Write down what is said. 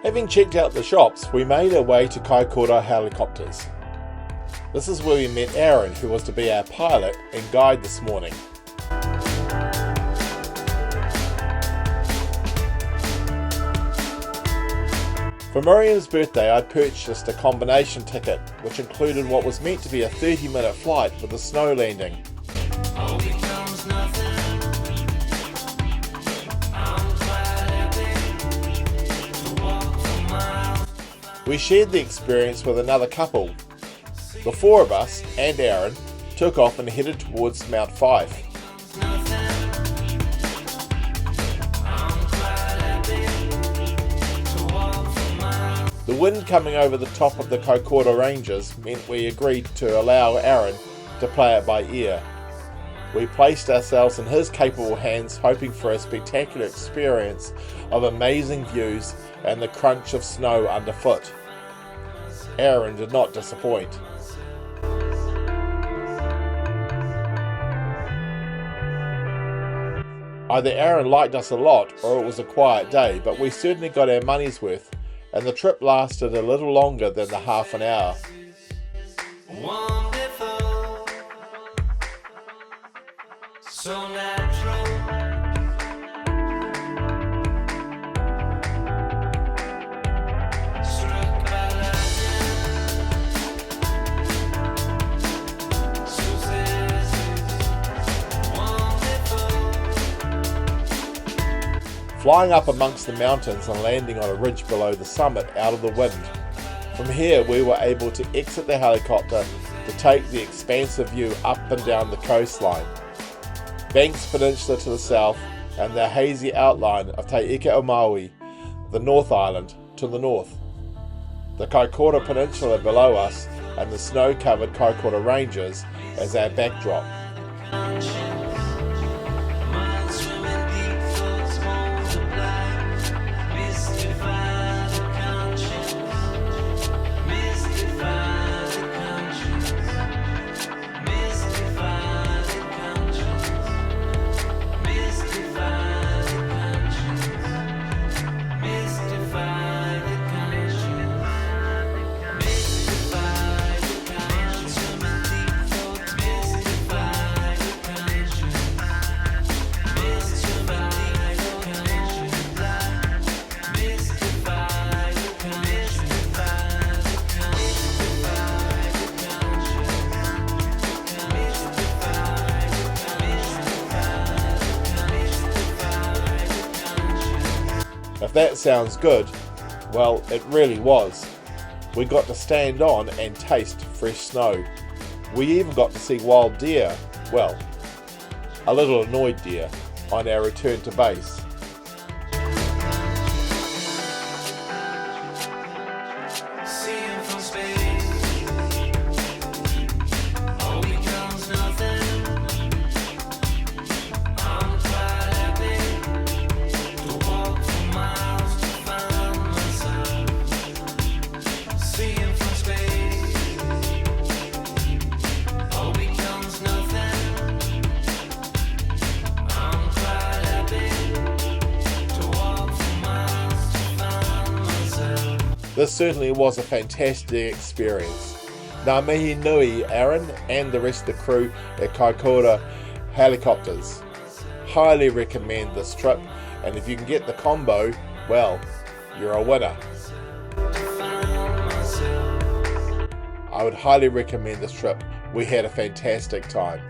Having checked out the shops, we made our way to Kaikoura Helicopters. This is where we met Aaron, who was to be our pilot and guide this morning. For Miriam's birthday, I purchased a combination ticket, which included what was meant to be a 30-minute flight with a snow landing. We shared the experience with another couple. The four of us and Aaron took off and headed towards Mount Fife. The wind coming over the top of the Kaikoura ranges meant we agreed to allow Aaron to play it by ear. We placed ourselves in his capable hands, hoping for a spectacular experience of amazing views and the crunch of snow underfoot. Aaron did not disappoint. Either Aaron liked us a lot or it was a quiet day, but we certainly got our money's worth, and the trip lasted a little longer than the half an hour. Wonderful, so natural. Struck by lightning, success is wonderful. Flying up amongst the mountains and landing on a ridge below the summit out of the wind. From here we were able to exit the helicopter to take the expansive view up and down the coastline. Banks Peninsula to the south and the hazy outline of Te Ike o Maui, the North Island, to the north. The Kaikoura Peninsula below us and the snow-covered Kaikoura Ranges as our backdrop. If that sounds good, well, it really was. We got to stand on and taste fresh snow. We even got to see wild deer, well, a little annoyed deer, on our return to base. Seeing from space, all becomes nothing. I'm quite happy to walk for miles to find myself. Seeing from space, all becomes nothing. I'm quite happy to walk for miles to find myself. This certainly was a fantastic experience. Ngā mihi nui Aaron and the rest of the crew at Kaikoura Helicopters. Highly recommend this trip, and if you can get the combo, well, you're a winner. I would highly recommend this trip. We had a fantastic time.